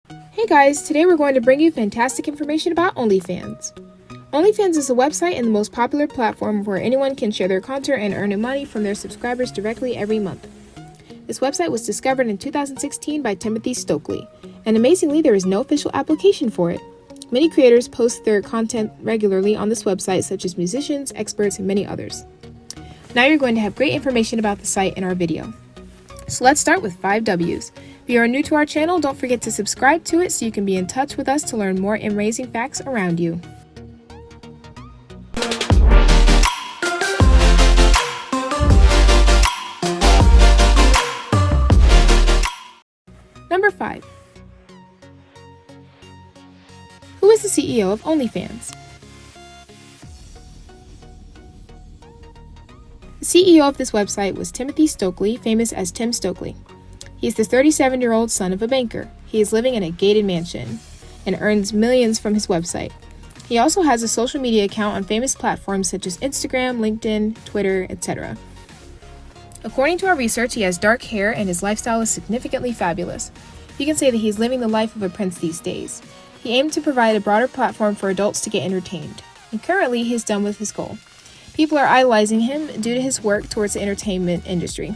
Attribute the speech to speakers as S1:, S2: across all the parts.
S1: Hey guys, today we're going to bring you fantastic information about OnlyFans. OnlyFans is a website and the most popular platform where anyone can share their content and earn money from their subscribers directly every month. This website was discovered in 2016 by Timothy Stokely, and amazingly, there is no official application for it. Many creators post their content regularly on this website, such as musicians, experts, and many others. Now you're going to have great information about the site in our video. So let's start with 5 W's. If you are new to our channel, don't forget to subscribe to it so you can be in touch with us to learn more amazing facts around you. Number 5. Who is the CEO of OnlyFans? The CEO of this website was Timothy Stokely, famous as Tim Stokely. He is the 37-year-old son of a banker. He is living in a gated mansion and earns millions from his website. He also has a social media account on famous platforms such as Instagram, LinkedIn, Twitter, etc. According to our research, he has dark hair and his lifestyle is significantly fabulous. You can say that he's living the life of a prince these days. He aimed to provide a broader platform for adults to get entertained, and currently he is done with his goal. People are idolizing him due to his work towards the entertainment industry.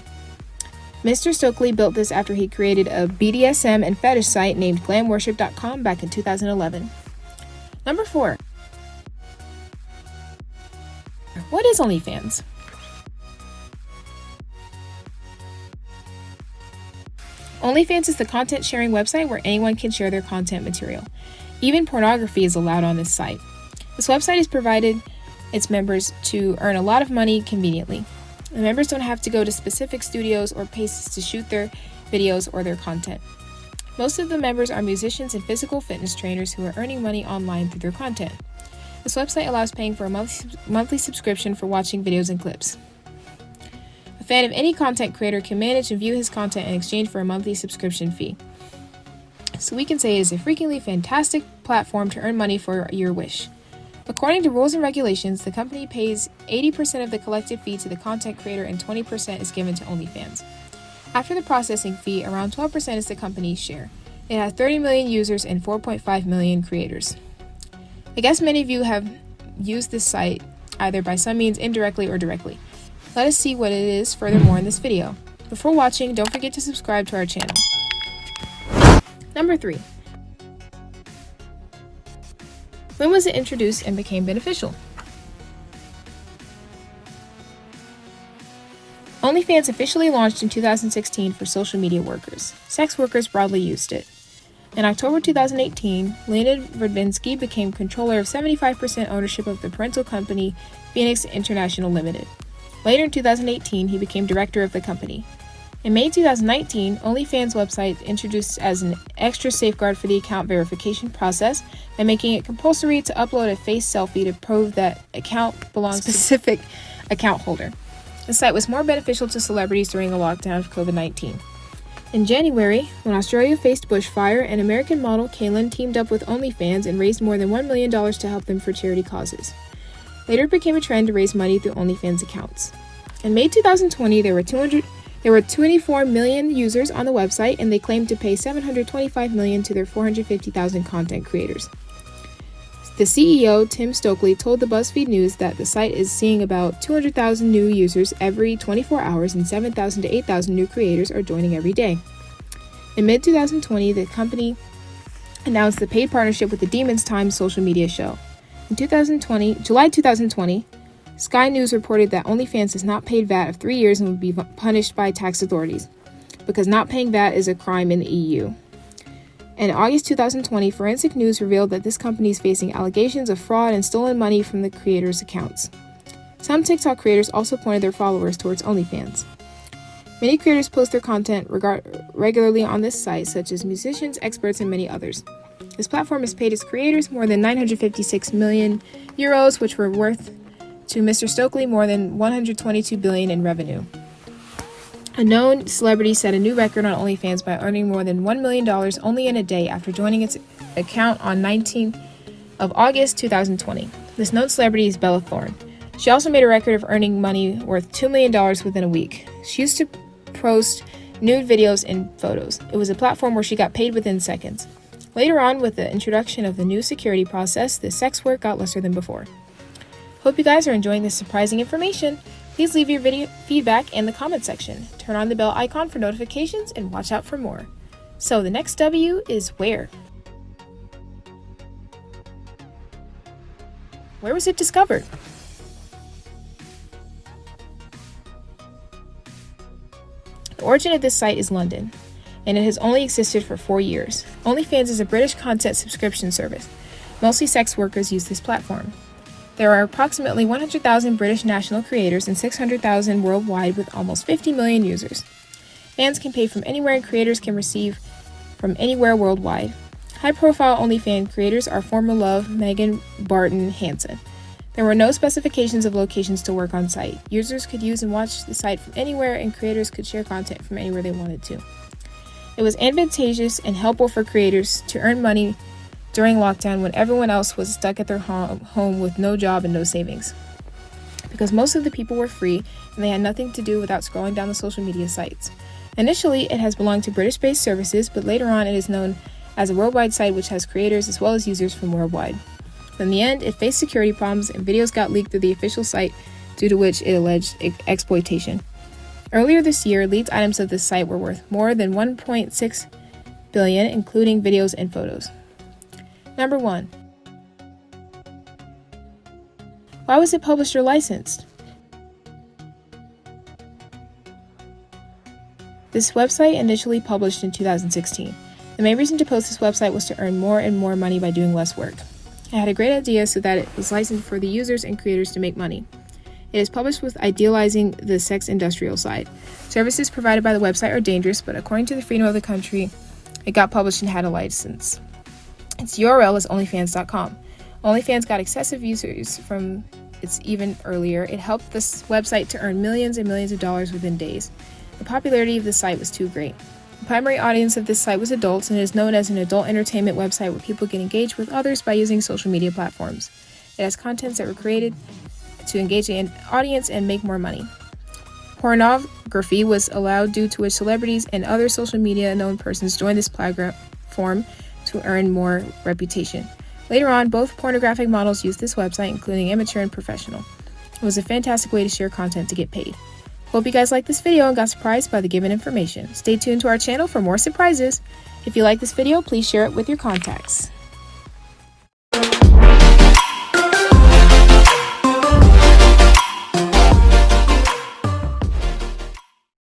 S1: Mr. Stokely built this after he created a BDSM and fetish site named glamworship.com back in 2011. Number 4. What is OnlyFans? OnlyFans is the content sharing website where anyone can share their content material. Even pornography is allowed on this site. This website has provided its members to earn a lot of money conveniently. The members don't have to go to specific studios or places to shoot their videos or their content. Most of the members are musicians and physical fitness trainers who are earning money online through their content. This website allows paying for a monthly subscription for watching videos and clips. A fan of any content creator can manage and view his content in exchange for a monthly subscription fee. So we can say it is a freakingly fantastic platform to earn money for your wish. According to rules and regulations, the company pays 80% of the collected fee to the content creator and 20% is given to OnlyFans. After the processing fee, around 12% is the company's share. It has 30 million users and 4.5 million creators. I guess many of you have used this site either by some means indirectly or directly. Let us see what it is furthermore in this video. Before watching, don't forget to subscribe to our channel. Number 3. When was it introduced and became beneficial? OnlyFans officially launched in 2016 for social media workers. Sex workers broadly used it. In October 2018, Leonid Verdvinsky became controller of 75% ownership of the parental company Phoenix International Limited. Later in 2018, he became director of the company. In May 2019, OnlyFans website introduced as an extra safeguard for the account verification process by making it compulsory to upload a face selfie to prove that account belongs to a specific account holder. The site was more beneficial to celebrities during the lockdown of COVID-19. In January, when Australia faced bushfire, an American model, Kaylin, teamed up with OnlyFans and raised more than $1 million to help them for charity causes. Later, it became a trend to raise money through OnlyFans accounts. In May 2020, there were 24 million users on the website, and they claimed to pay $725 million to their 450,000 content creators. The CEO, Tim Stokely, told the BuzzFeed News that the site is seeing about 200,000 new users every 24 hours and 7,000 to 8,000 new creators are joining every day. In mid-2020, the company announced the paid partnership with the Demon's Time social media show. In July 2020, Sky News reported that OnlyFans has not paid VAT of 3 years and would be punished by tax authorities, because not paying VAT is a crime in the EU. In August 2020, Forensic News revealed that this company is facing allegations of fraud and stolen money from the creators' accounts. Some TikTok creators also pointed their followers towards OnlyFans. Many creators post their content regularly on this site, such as musicians, experts, and many others. This platform has paid its creators more than 956 million euros, which were worth to Mr. Stokely more than $122 billion in revenue. A known celebrity set a new record on OnlyFans by earning more than $1 million only in a day after joining its account on 19th of August 2020. This known celebrity is Bella Thorne. She also made a record of earning money worth $2 million within a week. She used to post nude videos and photos. It was a platform where she got paid within seconds. Later on, with the introduction of the new security process, the sex work got lesser than before. Hope you guys are enjoying this surprising information. Please leave your video feedback in the comment section. Turn on the bell icon for notifications and watch out for more. So the next W is where? Where was it discovered? The origin of this site is London, and it has only existed for 4 years. OnlyFans is a British content subscription service. Mostly sex workers use this platform. There are approximately 100,000 British national creators and 600,000 worldwide with almost 50 million users. Fans can pay from anywhere and creators can receive from anywhere worldwide. High-profile OnlyFans creators are former Love, Megan Barton Hansen. There were no specifications of locations to work on site. Users could use and watch the site from anywhere and creators could share content from anywhere they wanted to. It was advantageous and helpful for creators to earn money during lockdown when everyone else was stuck at their home with no job and no savings. Because most of the people were free and they had nothing to do without scrolling down the social media sites. Initially, it has belonged to British-based services, but later on it is known as a worldwide site which has creators as well as users from worldwide. In the end, it faced security problems and videos got leaked through the official site, due to which it alleged exploitation. Earlier this year, leaked items of this site were worth more than $1.6 billion, including videos and photos. Number 1. Why was it published or licensed? This website initially published in 2016. The main reason to post this website was to earn more and more money by doing less work. I had a great idea so that it was licensed for the users and creators to make money. It is published with idealizing the sex industrial side. Services provided by the website are dangerous, but according to the freedom of the country, it got published and had a license. Its URL is onlyfans.com. OnlyFans got excessive users from its even earlier. It helped this website to earn millions and millions of dollars within days. The popularity of the site was too great. The primary audience of this site was adults, and it is known as an adult entertainment website where people can engage with others by using social media platforms. It has contents that were created to engage the audience and make more money. Pornography was allowed due to which celebrities and other social media known persons joined this platform to earn more reputation. Later on, both pornographic models used this website, including amateur and professional. It was a fantastic way to share content to get paid. Hope you guys liked this video and got surprised by the given information. Stay tuned to our channel for more surprises. If you like this video, please share it with your contacts.